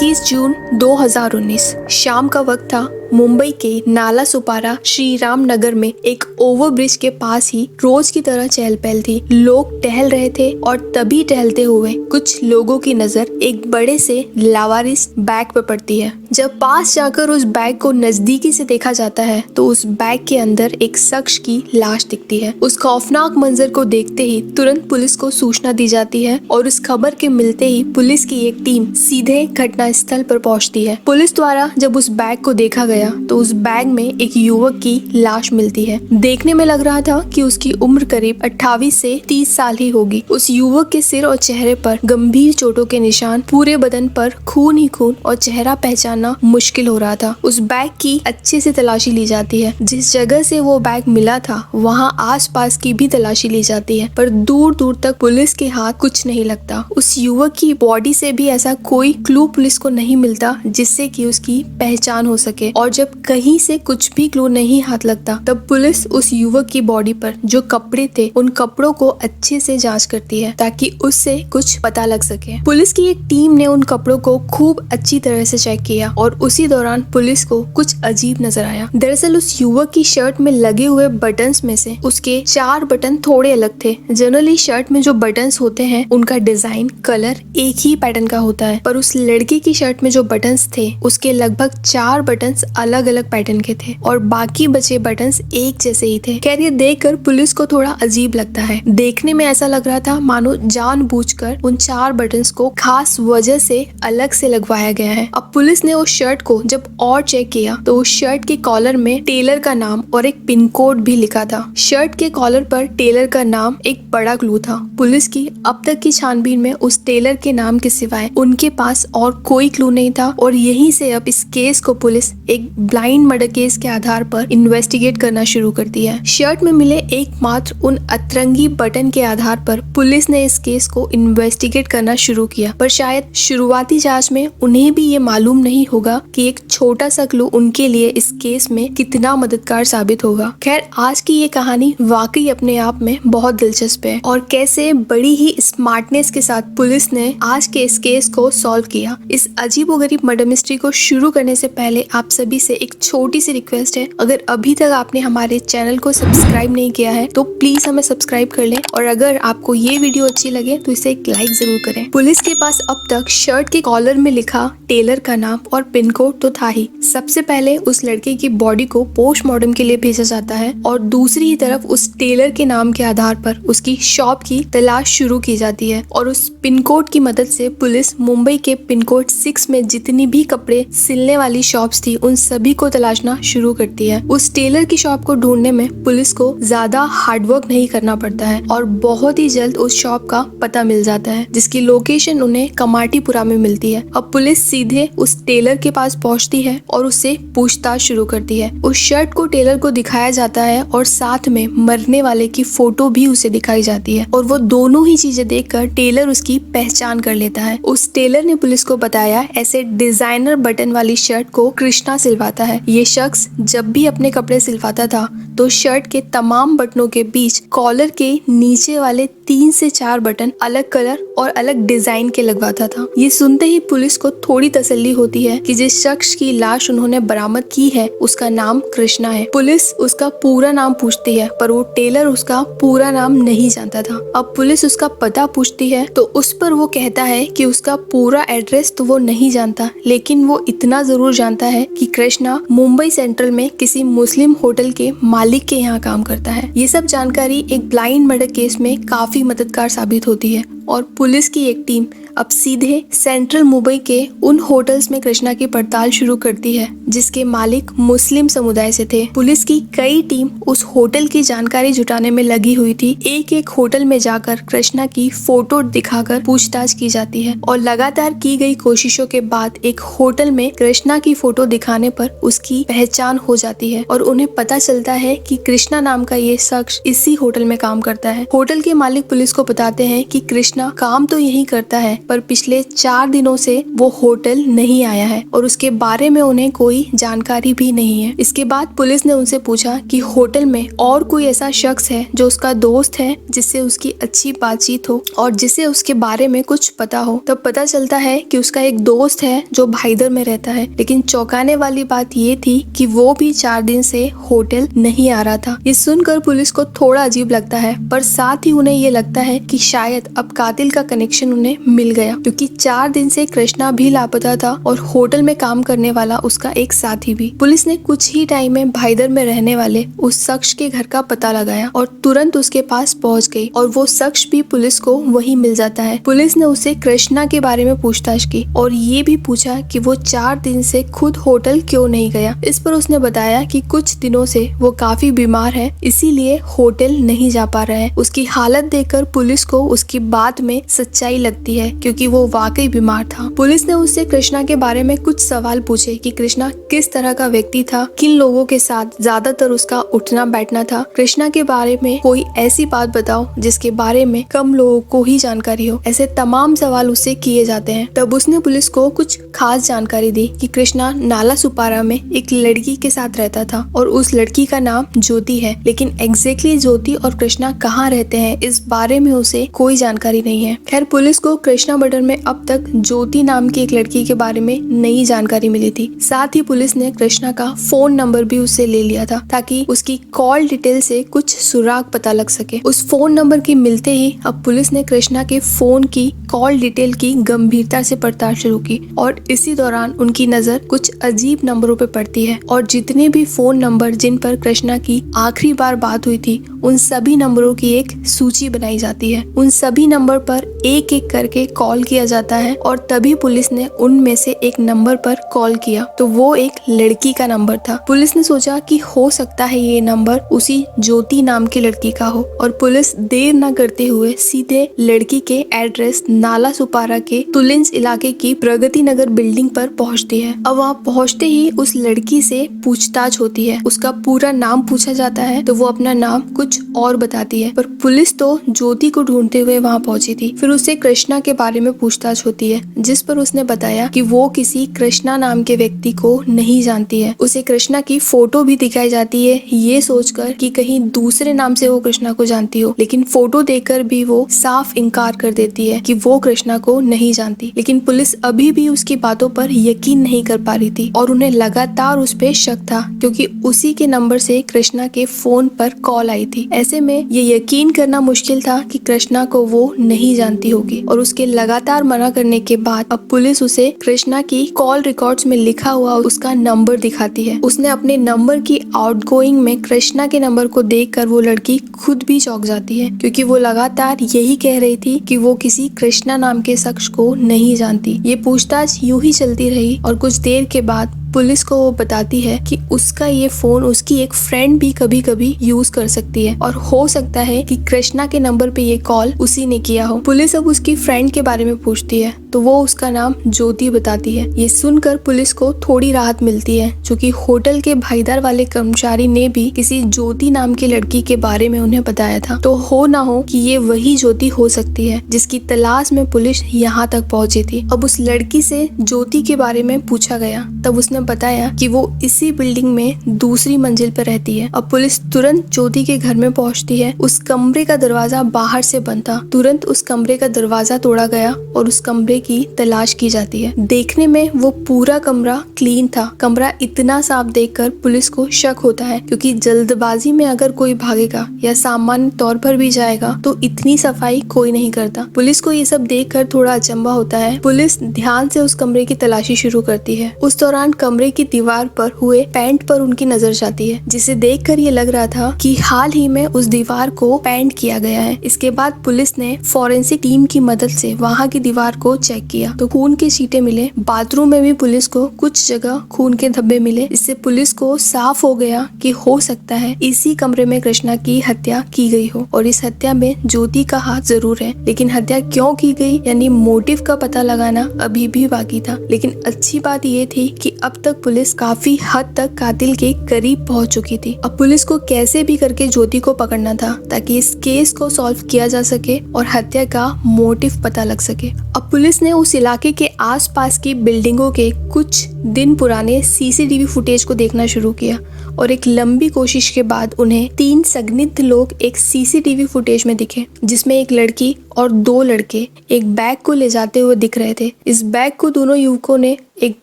21 जून 2019 शाम का वक्त था। मुंबई के नाला सुपारा श्री राम नगर में एक ओवरब्रिज के पास ही रोज की तरह चहल पहल थी। लोग टहल रहे थे और तभी टहलते हुए कुछ लोगों की नजर एक बड़े से लावारिस बैग पर पड़ती है। जब पास जाकर उस बैग को नजदीकी से देखा जाता है तो उस बैग के अंदर एक शख्स की लाश दिखती है। उस खौफनाक मंजर को देखते ही तुरंत पुलिस को सूचना दी जाती है और उस खबर के मिलते ही पुलिस की एक टीम सीधे घटना स्थल पर पहुंचती है। पुलिस द्वारा जब उस बैग को देखा गया तो उस बैग में एक युवक की लाश मिलती है। देखने में लग रहा था कि उसकी उम्र करीब 28 से 30 साल ही होगी। उस युवक के सिर और चेहरे पर गंभीर चोटों के निशान, पूरे बदन पर खून ही खून और चेहरा पहचानना मुश्किल हो रहा था। उस बैग की अच्छे से तलाशी ली जाती है। जिस जगह से वो बैग मिला था वहाँ आसपास की भी तलाशी ली जाती है, पर दूर दूर तक पुलिस के हाथ कुछ नहीं लगता। उस युवक की बॉडी से भी ऐसा कोई क्लू पुलिस को नहीं मिलता जिससे कि उसकी पहचान हो सके। और जब कहीं से कुछ भी क्लू नहीं हाथ लगता तब पुलिस उस युवक की बॉडी पर जो कपड़े थे उन कपड़ों को अच्छे से जांच करती है ताकि उससे कुछ पता लग सके। पुलिस की एक टीम ने उन कपड़ों को खूब अच्छी तरह से चेक किया और उसी दौरान पुलिस को कुछ अजीब नजर आया। दरअसल उस युवक की शर्ट में लगे हुए बटन्स में से उसके 4 बटन थोड़े अलग थे। जनरली शर्ट में जो बटन्स होते हैं उनका डिजाइन, कलर एक ही पैटर्न का होता है, पर उस लड़के की शर्ट में जो बटन्स थे उसके लगभग 4 बटन्स अलग अलग पैटर्न के थे और बाकी बचे बटन्स एक जैसे ही थे। खैर ये देखकर पुलिस को थोड़ा अजीब लगता है। देखने में ऐसा लग रहा था मानो जानबूझकर उन 4 बटन्स को खास वजह से अलग से लगवाया गया है। अब पुलिस ने उस शर्ट को जब और चेक किया तो उस शर्ट के कॉलर में टेलर का नाम और एक पिन कोड भी लिखा था। शर्ट के कॉलर पर टेलर का नाम एक बड़ा क्लू था। पुलिस की अब तक की छानबीन में उस टेलर के नाम के सिवाय उनके पास और कोई क्लू नहीं था और यहीं से अब इस केस को पुलिस एक ब्लाइंड मर्डर केस के आधार पर इन्वेस्टिगेट करना शुरू करती है। शर्ट में मिले एकमात्र उन अतरंगी बटन के आधार पर पुलिस ने इस केस को इन्वेस्टिगेट करना शुरू किया, पर शायद शुरुआती जांच में उन्हें भी ये मालूम नहीं होगा कि एक छोटा सा क्लू उनके लिए इस केस में कितना मददगार साबित होगा। खैर आज की ये कहानी वाकई अपने आप में बहुत दिलचस्प है और कैसे बड़ी ही स्मार्टनेस के साथ पुलिस ने आज के इस केस को सॉल्व किया। इस अजीबोगरीब मर्डर मिस्ट्री को शुरू करने से पहले आप सभी से एक छोटी सी रिक्वेस्ट है, अगर अभी तक आपने हमारे चैनल को सब्सक्राइब नहीं किया है तो प्लीज हमें सब्सक्राइब कर लें और अगर आपको ये वीडियो अच्छी लगे तो इसे एक लाइक जरूर करें। पुलिस के पास अब तक शर्ट के कॉलर में लिखा टेलर का नाम और पिन कोड तो था ही। सबसे पहले उस लड़के की बॉडी को पोस्टमार्टम के लिए भेजा जाता है और दूसरी ही तरफ उस टेलर के नाम के आधार पर उसकी शॉप की तलाश शुरू की जाती है और उस पिन कोड की मदद से पुलिस मुंबई के पिन कोड 6 में जितनी भी कपड़े सिलने वाली शॉप्स थी उन सभी को तलाशना शुरू करती है। उस टेलर की शॉप को ढूंढने में पुलिस को ज्यादा हार्डवर्क नहीं करना पड़ता है और बहुत ही जल्द उस शॉप का पता मिल जाता है जिसकी लोकेशन उन्हें कमाटीपुरा में मिलती है। अब पुलिस सीधे उस टेलर के पास पहुंचती है और उससे पूछताछ शुरू करती है। उस शर्ट को टेलर को दिखाया जाता है और साथ में मरने वाले की फोटो भी उसे दिखाई जाती है और वो दोनों ही चीजें देखकर टेलर उसकी पहचान कर लेता है। उस टेलर ने पुलिस को बताया ऐसे डिजाइनर बटन वाली शर्ट को कृष्णा सिलवाता है। ये शख्स जब भी अपने कपड़े सिलवाता था तो शर्ट के तमाम बटनों के बीच कॉलर के नीचे वाले 3 से 4 बटन अलग कलर और अलग डिजाइन के लगवाता था। ये सुनते ही पुलिस को थोड़ी तसल्ली होती है कि जिस शख्स की लाश उन्होंने बरामद की है उसका नाम कृष्णा है। पुलिस उसका पूरा नाम पूछती है पर वो टेलर उसका पूरा नाम नहीं जानता था। अब पुलिस उसका पता पूछती है तो उस पर वो कहता है कि उसका पूरा एड्रेस तो वो नहीं जानता, लेकिन वो इतना जरूर जानता है कि कृष्णा मुंबई सेंट्रल में किसी मुस्लिम होटल के मालिक के यहाँ काम करता है। ये सब जानकारी एक ब्लाइंड मर्डर केस में काफी मददगार साबित होती है और पुलिस की एक टीम अब सीधे सेंट्रल मुंबई के उन होटल्स में कृष्णा की पड़ताल शुरू करती है जिसके मालिक मुस्लिम समुदाय से थे। पुलिस की कई टीम उस होटल की जानकारी जुटाने में लगी हुई थी। एक एक होटल में जाकर कृष्णा की फोटो दिखाकर पूछताछ की जाती है और लगातार की गई कोशिशों के बाद एक होटल में कृष्णा की फोटो दिखाने पर उसकी पहचान हो जाती है और उन्हें पता चलता है कि कृष्णा नाम का ये शख्स इसी होटल में काम करता है। होटल के मालिक पुलिस को बताते हैं कि कृष्णा कृष्णा काम तो यही करता है पर पिछले 4 दिनों से वो होटल नहीं आया है और उसके बारे में उन्हें कोई जानकारी भी नहीं है। इसके बाद पुलिस ने उनसे पूछा कि होटल में और कोई ऐसा शख्स है जो उसका दोस्त है, जिससे उसकी अच्छी बातचीत हो और जिसे उसके बारे में कुछ पता हो। तब पता चलता है कि उसका एक दोस्त है जो भाईदर में रहता है, लेकिन चौंकाने वाली बात ये थी कि वो भी 4 दिन से होटल नहीं आ रहा था। ये सुनकर पुलिस को थोड़ा अजीब लगता है, पर साथ ही उन्हें ये लगता है कि शायद अब कातिल का कनेक्शन उन्हें मिल गया, क्योंकि 4 दिन से कृष्णा भी लापता था और होटल में काम करने वाला उसका एक साथी भी। पुलिस ने कुछ ही टाइम में भाईदर में रहने वाले उस शख्स के घर का पता लगाया और तुरंत उसके पास पहुंच गई और वो शख्स भी पुलिस को वहीं मिल जाता है। पुलिस ने उससे कृष्णा के बारे में पूछताछ की और ये भी पूछा कि वो 4 दिन से खुद होटल क्यों नहीं गया। इस पर उसने बताया कि कुछ दिनों से वो काफी बीमार है, इसीलिए होटल नहीं जा पा रहा है। उसकी हालत देखकर पुलिस को उसकी बात में सच्चाई लगती है, क्योंकि वो वाकई बीमार था। पुलिस ने उससे कृष्णा के बारे में कुछ सवाल पूछे कि कृष्णा किस तरह का व्यक्ति था, किन लोगों के साथ ज्यादातर उसका उठना बैठना था, कृष्णा के बारे में कोई ऐसी बात बताओ जिसके बारे में कम लोगों को ही जानकारी हो। ऐसे तमाम सवाल उससे किए जाते हैं। तब उसने पुलिस को कुछ खास जानकारी दी कि कृष्णा नाला सुपारा में एक लड़की के साथ रहता था और उस लड़की का नाम ज्योति है, लेकिन एग्जैक्टली ज्योति और कृष्णा कहाँ रहते हैं इस बारे में उसे कोई जानकारी नहीं है। खैर, पुलिस को कृष्णा मर्डर में अब तक ज्योति नाम की एक लड़की के बारे में नई जानकारी मिली थी। साथ ही पुलिस ने कृष्णा का फोन नंबर भी उससे ले लिया था, ताकि उसकी कॉल डिटेल से कुछ सुराग पता लग सके। उस फोन नंबर की मिलते ही अब पुलिस ने कृष्णा के फोन की कॉल डिटेल की गंभीरता से पड़ताल शुरू की और इसी दौरान उनकी नजर कुछ अजीब नंबरों पे पड़ती है और जितने भी फोन नंबर जिन पर कृष्णा की आखिरी बार बात हुई थी, उन सभी नंबरों की एक सूची बनाई जाती है। उन सभी नंबर पर एक एक करके कॉल किया जाता है और तभी पुलिस ने उनमें से एक नंबर पर कॉल किया तो वो एक लड़की का नंबर था। पुलिस ने सोचा कि हो सकता है ये नंबर उसी ज्योति नाम की लड़की का हो और पुलिस देर न करते हुए सीधे लड़की के एड्रेस नाला सुपारा के तुलिंज इलाके की प्रगति नगर बिल्डिंग पर पहुंचती है। अब वहाँ पहुंचते ही उस लड़की से पूछताछ होती है। उसका पूरा नाम पूछा जाता है तो वो अपना नाम कुछ और बताती है, पर पुलिस तो ज्योति को ढूंढते हुए वहाँ पहुंची थी। फिर उससे कृष्णा के बारे में पूछताछ होती है, जिस पर उसने बताया कि वो किसी कृष्णा नाम के व्यक्ति को नहीं जानती है। उसे कृष्णा की फोटो भी दिखाई जाती है, ये सोचकर कि कहीं दूसरे नाम से वो कृष्णा को जानती हो, लेकिन फोटो देखकर भी वो साफ इनकार कर देती है कि वो कृष्णा को नहीं जानती। लेकिन पुलिस अभी भी उसकी बातों पर यकीन नहीं कर पा रही थी और उन्हें लगातार उस पे शक था, क्योंकि उसी के नंबर से कृष्णा के फोन पर कॉल आई थी। ऐसे में ये यकीन करना मुश्किल था कि कृष्णा को वो नहीं जानती होगी और उसके लगातार मना करने के बाद अब पुलिस उसे कृष्णा की कॉल रिकॉर्ड्स में लिखा हुआ उसका नंबर दिखाती है। उसने अपने नंबर की आउटगोइंग में कृष्णा के नंबर को देखकर वो लड़की खुद भी चौंक जाती है, क्योंकि वो लगातार यही कह रही थी कि वो किसी कृष्णा नाम के शख्स को नहीं जानती। ये पूछताछ यूं ही चलती रही और कुछ देर के बाद पुलिस को वो बताती है कि उसका ये फोन उसकी एक फ्रेंड भी कभी कभी यूज कर सकती है और हो सकता है कि कृष्णा के नंबर पे ये कॉल उसी ने किया हो। पुलिस अब उसकी फ्रेंड के बारे में पूछती है तो वो उसका नाम ज्योति बताती है। ये सुनकर पुलिस को थोड़ी राहत मिलती है, क्योंकि होटल के भाईदार वाले कर्मचारी ने भी किसी ज्योति नाम की लड़की के बारे में उन्हें बताया था। तो हो ना हो कि ये वही ज्योति हो सकती है जिसकी तलाश में पुलिस यहाँ तक पहुंची थी। अब उस लड़की से ज्योति के बारे में पूछा गया, तब उसने बताया कि वो इसी बिल्डिंग में दूसरी मंजिल पर रहती है। अब पुलिस तुरंत ज्योति के घर में पहुंचती है। उस कमरे का दरवाजा बाहर से बंद था। तुरंत उस कमरे का दरवाजा तोड़ा गया और उस कमरे की तलाश की जाती है। देखने में वो पूरा कमरा क्लीन था। कमरा इतना साफ देखकर पुलिस को शक होता है, क्योंकि जल्दबाजी में अगर कोई भागेगा या सामान्य तौर पर भी जाएगा तो इतनी सफाई कोई नहीं करता। पुलिस को ये सब देखकर थोड़ा अचंभा होता है। पुलिस ध्यान से उस कमरे की तलाशी शुरू करती है। उस दौरान कमरे की दीवार पर हुए पेंट पर उनकी नजर जाती है, जिसे देखकर ये लग रहा था कि हाल ही में उस दीवार को पेंट किया गया है। इसके बाद पुलिस ने फॉरेंसिक टीम की मदद से वहाँ की दीवार को चेक चेक किया तो खून के छींटे मिले। बाथरूम में भी पुलिस को कुछ जगह खून के धब्बे मिले। इससे पुलिस को साफ हो गया कि हो सकता है इसी कमरे में कृष्णा की हत्या की गई हो और इस हत्या में ज्योति का हाथ जरूर है, लेकिन हत्या क्यों की गई यानी मोटिव का पता लगाना अभी भी बाकी था। लेकिन अच्छी बात ये थी कि अब तक पुलिस काफी हद तक कातिल के करीब पहुंच चुकी थी। अब पुलिस को कैसे भी करके ज्योति को पकड़ना था ताकि इस केस को सॉल्व किया जा सके और हत्या का मोटिव पता लग सके। अब पुलिस ने उस इलाके के आसपास की बिल्डिंगों के कुछ दिन पुराने सीसीटीवी फुटेज को देखना शुरू किया और एक लंबी कोशिश के बाद उन्हें 3 संदिग्ध लोग एक सीसीटीवी फुटेज में दिखे, जिसमें एक लड़की और 2 लड़के एक बैग को ले जाते हुए दिख रहे थे। इस बैग को दोनों युवकों ने एक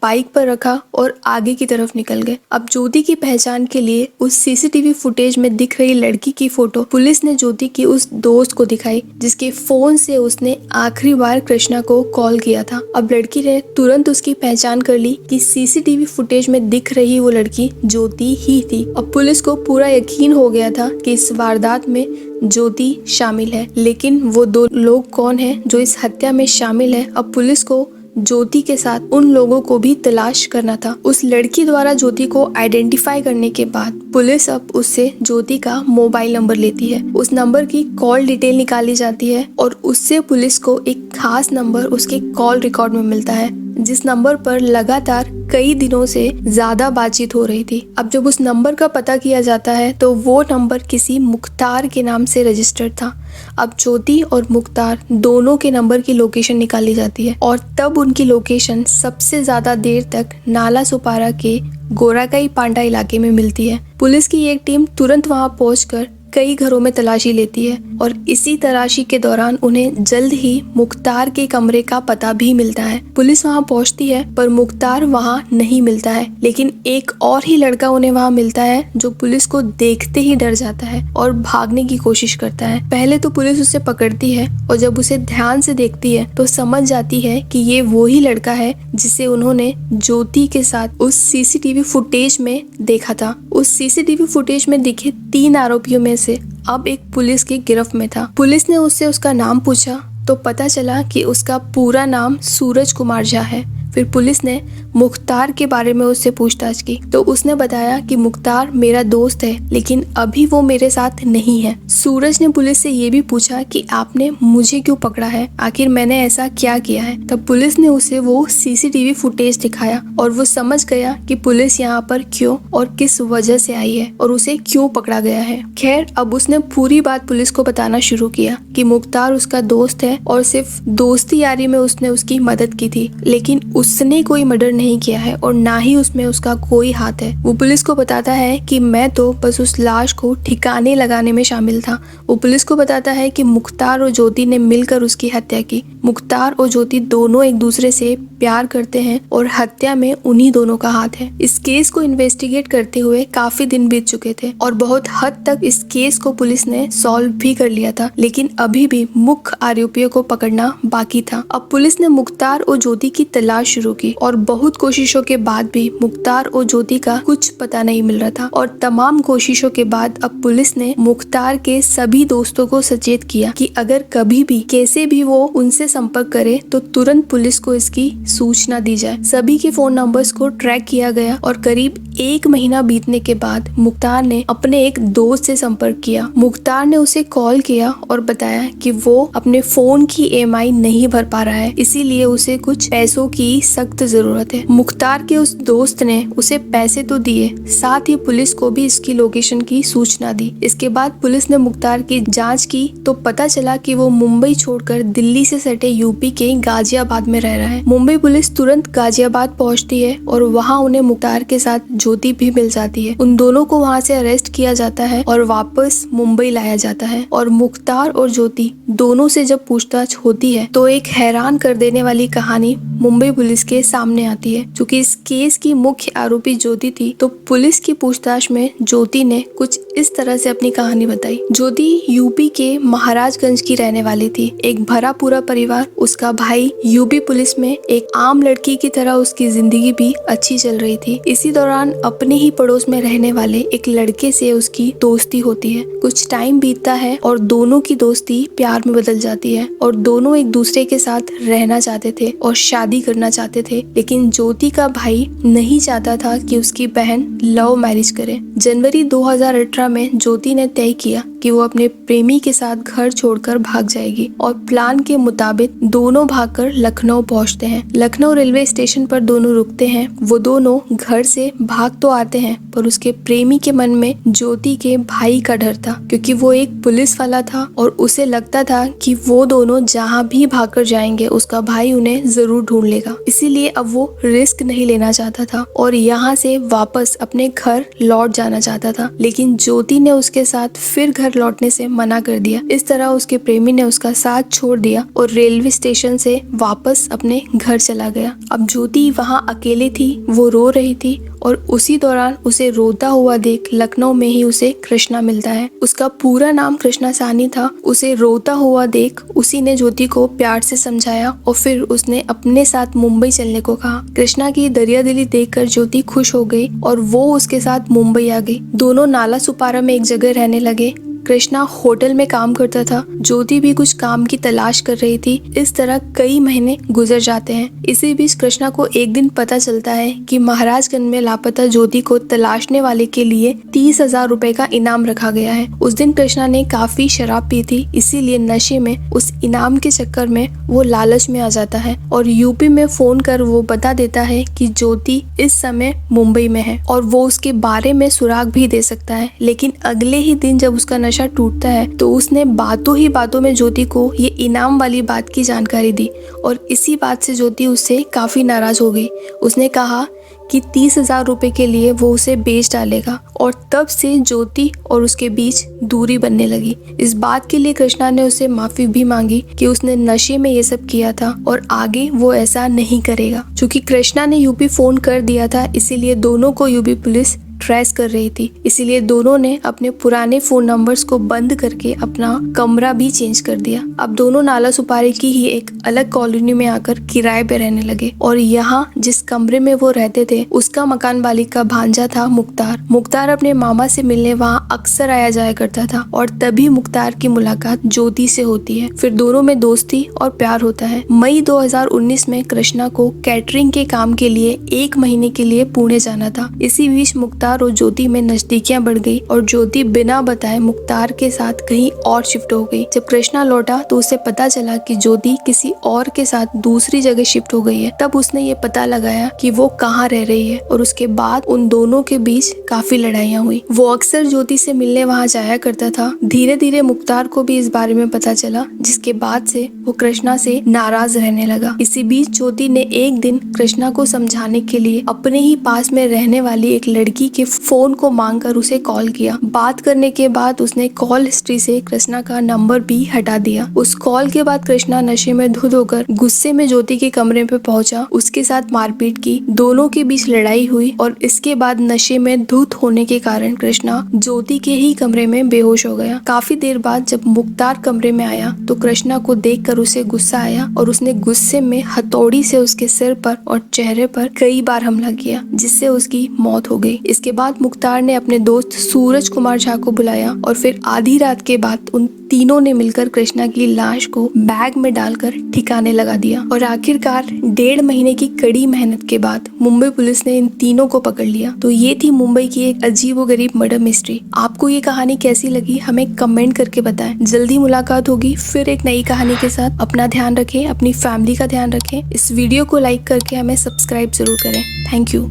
बाइक पर रखा और आगे की तरफ निकल गए। अब ज्योति की पहचान के लिए उस सीसीटीवी फुटेज में दिख रही लड़की की फोटो पुलिस ने ज्योति की उस दोस्त को दिखाई जिसके फोन से उसने आखिरी बार कृष्णा को कॉल किया था। अब लड़की ने तुरंत उसकी पहचान कर ली कि सीसीटीवी फुटेज में दिख रही वो लड़की ज्योति ही थी। अब पुलिस को पूरा यकीन हो गया था कि इस वारदात में ज्योति शामिल है, लेकिन वो 2 लोग कौन हैं जो इस हत्या में शामिल है। अब पुलिस को ज्योति के साथ उन लोगों को भी तलाश करना था। उस लड़की द्वारा ज्योति को आइडेंटिफाई करने के बाद पुलिस अब उससे ज्योति का मोबाइल नंबर लेती है। उस नंबर की कॉल डिटेल निकाली जाती है और उससे पुलिस को एक खास नंबर उसके कॉल रिकॉर्ड में मिलता है, जिस नंबर पर लगातार कई दिनों से ज्यादा बातचीत हो रही थी। अब जब उस नंबर का पता किया जाता है तो वो नंबर किसी मुख्तार के नाम से रजिस्टर्ड था। अब ज्योति और मुख्तार दोनों के नंबर की लोकेशन निकाली जाती है और तब उनकी लोकेशन सबसे ज्यादा देर तक नाला सुपारा के गोराकाई पांडा इलाके में मिलती है। पुलिस की एक टीम तुरंत वहां पहुंचकर कई घरों में तलाशी लेती है और इसी तलाशी के दौरान उन्हें जल्द ही मुख्तार के कमरे का पता भी मिलता है। पुलिस वहां पहुंचती है पर मुख्तार वहां नहीं मिलता है, लेकिन एक और ही लड़का उन्हें वहां मिलता है जो पुलिस को देखते ही डर जाता है और भागने की कोशिश करता है। पहले तो पुलिस उसे पकड़ती है और जब उसे ध्यान से देखती है तो समझ जाती है कि ये वही लड़का है जिसे उन्होंने ज्योति के साथ उस सीसीटीवी फुटेज में देखा था। उस सीसीटीवी फुटेज में दिखे 3 आरोपियों में से अब एक पुलिस की गिरफ्त में था। पुलिस ने उससे उसका नाम पूछा तो पता चला कि उसका पूरा नाम सूरज कुमार झा है। फिर पुलिस ने मुख्तार के बारे में उससे पूछताछ की तो उसने बताया कि मुख्तार मेरा दोस्त है, लेकिन अभी वो मेरे साथ नहीं है। सूरज ने पुलिस से ये भी पूछा कि आपने मुझे क्यों पकड़ा है, आखिर मैंने ऐसा क्या किया है। तब पुलिस ने उसे वो सीसीटीवी फुटेज दिखाया और वो समझ गया कि पुलिस यहाँ पर क्यों और किस वजह से आई है और उसे क्यों पकड़ा गया है। खैर, अब उसने पूरी बात पुलिस को बताना शुरू किया कि मुख्तार उसका दोस्त है और सिर्फ दोस्ती यारी में उसने उसकी मदद की थी, लेकिन उसने कोई मर्डर नहीं किया है और ना ही उसमें उसका कोई हाथ है। वो पुलिस को बताता है कि मैं तो बस उस लाश को ठिकाने लगाने में शामिल था। वो पुलिस को बताता है कि मुख्तार और ज्योति ने मिलकर उसकी हत्या की। मुख्तार और ज्योति दोनों एक दूसरे से प्यार करते हैं और हत्या में उन्हीं दोनों का हाथ है। इस केस को इन्वेस्टिगेट करते हुए काफी दिन बीत चुके थे और बहुत हद तक इस केस को पुलिस ने सॉल्व भी कर लिया था, लेकिन अभी भी मुख्य आरोपियों को पकड़ना बाकी था। अब पुलिस ने मुख्तार और ज्योति की तलाश शुरू की और बहुत कोशिशों के बाद भी मुख्तार और ज्योति का कुछ पता नहीं मिल रहा था और तमाम कोशिशों के बाद अब पुलिस ने मुख्तार के सभी दोस्तों को सचेत किया कि अगर कभी भी कैसे भी वो उनसे संपर्क करे तो तुरंत पुलिस को इसकी सूचना दी जाए। सभी के फोन नंबर्स को ट्रैक किया गया और करीब 1 महीना बीतने के बाद मुख्तार ने अपने एक दोस्त से संपर्क किया। मुख्तार ने उसे कॉल किया और बताया कि वो अपने फोन की EMI नहीं भर पा रहा है, इसीलिए उसे कुछ पैसों की सख्त जरूरत है। मुख्तार के उस दोस्त ने उसे पैसे तो दिए, साथ ही पुलिस को भी इसकी लोकेशन की सूचना दी। इसके बाद पुलिस ने मुख्तार की जांच की तो पता चला कि वो मुंबई छोड़कर दिल्ली से सटे यूपी के गाजियाबाद में रह रहा है। मुंबई पुलिस तुरंत गाजियाबाद पहुंचती है और वहां उन्हें मुख्तार के साथ ज्योति भी मिल जाती है। उन दोनों को वहां से अरेस्ट किया जाता है और वापस मुंबई लाया जाता है और मुख्तार और ज्योति दोनों से जब पूछताछ होती है तो एक हैरान कर देने वाली कहानी मुंबई पुलिस के सामने आती है। क्योंकि इस केस की मुख्य आरोपी ज्योति थी। तो पुलिस की पूछताछ में ज्योति ने कुछ इस तरह से अपनी कहानी बताई। ज्योति यूपी के महाराजगंज की रहने वाली थी। एक भरा पूरा परिवार, उसका भाई यूपी पुलिस में, एक आम लड़की की तरह उसकी जिंदगी भी अच्छी चल रही थी। इसी दौरान अपने ही पड़ोस में रहने वाले एक लड़के से उसकी दोस्ती होती है। कुछ टाइम बीतता है और दोनों की दोस्ती प्यार में बदल जाती है और दोनों एक दूसरे के साथ रहना चाहते थे और शादी करना चाहते थे। लेकिन ज्योति का भाई नहीं चाहता था कि उसकी बहन लव मैरिज करे। जनवरी 2018 में ज्योति ने तय किया कि वो अपने प्रेमी के साथ घर छोड़कर भाग जाएगी और प्लान के मुताबिक दोनों भागकर लखनऊ पहुंचते हैं। लखनऊ रेलवे स्टेशन पर दोनों रुकते हैं। वो दोनों घर से भाग तो आते हैं पर उसके प्रेमी के मन में ज्योति के भाई का डर था, क्योंकि वो एक पुलिस वाला था और उसे लगता था कि वो दोनों जहाँ भी भागकर जाएंगे उसका भाई उन्हें जरूर ढूंढ लेगा। इसीलिए अब वो रिस्क नहीं लेना चाहता था और यहाँ से वापस अपने घर लौट जाना चाहता था। लेकिन ज्योति ने उसके साथ फिर घर लौटने से मना कर दिया। इस तरह उसके प्रेमी ने उसका साथ छोड़ दिया और रेलवे स्टेशन से वापस अपने घर चला गया। अब ज्योति वहाँ अकेली थी, वो रो रही थी और उसी दौरान उसे रोता हुआ देख लखनऊ में ही उसे कृष्णा मिलता है। उसका पूरा नाम कृष्णा सानी था। उसे रोता हुआ देख उसी ने ज्योति को प्यार से समझाया और फिर उसने अपने साथ मुंबई चलने को कहा। कृष्णा की दरियादिली देखकर ज्योति खुश हो गई और वो उसके साथ मुंबई आ गई। दोनों नाला सुपारा में एक जगह रहने लगे। कृष्णा होटल में काम करता था, ज्योति भी कुछ काम की तलाश कर रही थी। इस तरह कई महीने गुजर जाते हैं। इसी बीच कृष्णा को एक दिन पता चलता है कि महाराजगंज में लापता ज्योति को तलाशने वाले के लिए 30,000 रुपए का इनाम रखा गया है। उस दिन कृष्णा ने काफी शराब पी थी, इसीलिए नशे में उस इनाम के चक्कर में वो लालच में आ जाता है और यूपी में फोन कर वो बता देता है कि ज्योति इस समय मुंबई में है और वो उसके बारे में सुराग भी दे सकता है। लेकिन अगले ही दिन जब उसका नशा टूटता है तो उसने बातों ही बातों में ज्योति को ये इनाम वाली बात की जानकारी दी और इसी बात से ज्योति उससे काफी नाराज हो गई। उसने कहा कि 30,000 रुपए के लिए वो उसे बेच डालेगा और तब से ज्योति और उसके बीच दूरी बनने लगी। इस बात के लिए कृष्णा ने उसे माफी भी मांगी कि उसने नशे में ये सब किया था और आगे वो ऐसा नहीं करेगा। चूंकि कृष्णा ने यूपी फोन कर दिया था, इसीलिए दोनों को यूपी पुलिस ट्रेस कर रही थी। इसीलिए दोनों ने अपने पुराने फोन नंबर्स को बंद करके अपना कमरा भी चेंज कर दिया। अब दोनों नाला सुपारी की ही एक अलग कॉलोनी में आकर किराए पे रहने लगे और यहाँ जिस कमरे में वो रहते थे उसका मकान मालिक का भांजा था मुख्तार। मुख्तार अपने मामा से मिलने वहाँ अक्सर आया जाया करता था और तभी मुख्तार की मुलाकात ज्योति से होती है। फिर दोनों में दोस्ती और प्यार होता है। मई 2019 में कृष्णा को कैटरिंग के काम के लिए 1 महीने के लिए पुणे जाना था। इसी बीच मुख्तार और ज्योति में नजदीकियां बढ़ गई और ज्योति बिना बताए मुख्तार के साथ कहीं और शिफ्ट हो गई। जब कृष्णा लौटा तो उसे पता चला कि ज्योति किसी और के साथ दूसरी जगह शिफ्ट हो गई है। तब उसने ये पता लगाया कि वो कहाँ रह रही है और उसके बाद उन दोनों के बीच काफी लड़ाइयाँ हुई। वो अक्सर ज्योति से मिलने वहाँ जाया करता था। धीरे धीरे मुख्तार को भी इस बारे में पता चला, जिसके बाद से वो कृष्णा से नाराज रहने लगा। इसी बीच ज्योति ने एक दिन कृष्णा को समझाने के लिए अपने ही पास में रहने वाली एक लड़की के फोन को मांगकर उसे कॉल किया। बात करने के बाद उसने कॉल हिस्ट्री से कृष्णा का नंबर भी हटा दिया। उस कॉल के बाद कृष्णा नशे में धुत होकर गुस्से में ज्योति के कमरे पे पहुंचा, उसके साथ मारपीट की। दोनों के बीच लड़ाई हुई और इसके बाद नशे में धुत होने के कारण कृष्णा ज्योति के ही कमरे में बेहोश हो गया। काफी देर बाद जब मुख्तार कमरे में आया तो कृष्णा को देखकर उसे गुस्सा आया और उसने गुस्से में हथौड़ी से उसके सिर पर और चेहरे पर कई बार हमला किया, जिससे उसकी मौत हो गई। इसके बाद मुख्तार ने अपने दोस्त सूरज कुमार झा को बुलाया और फिर आधी रात के बाद उन तीनों ने मिलकर कृष्णा की लाश को बैग में डालकर ठिकाने लगा दिया और आखिरकार 1.5 महीने की कड़ी मेहनत के बाद मुंबई पुलिस ने इन तीनों को पकड़ लिया। तो ये थी मुंबई की एक अजीबोगरीब मर्डर मिस्ट्री। आपको ये कहानी कैसी लगी हमें कमेंट करके बताएं। जल्दी मुलाकात होगी फिर एक नई कहानी के साथ। अपना ध्यान रखें, अपनी फैमिली का ध्यान रखें। इस वीडियो को लाइक करके हमें सब्सक्राइब जरूर करें। Thank you.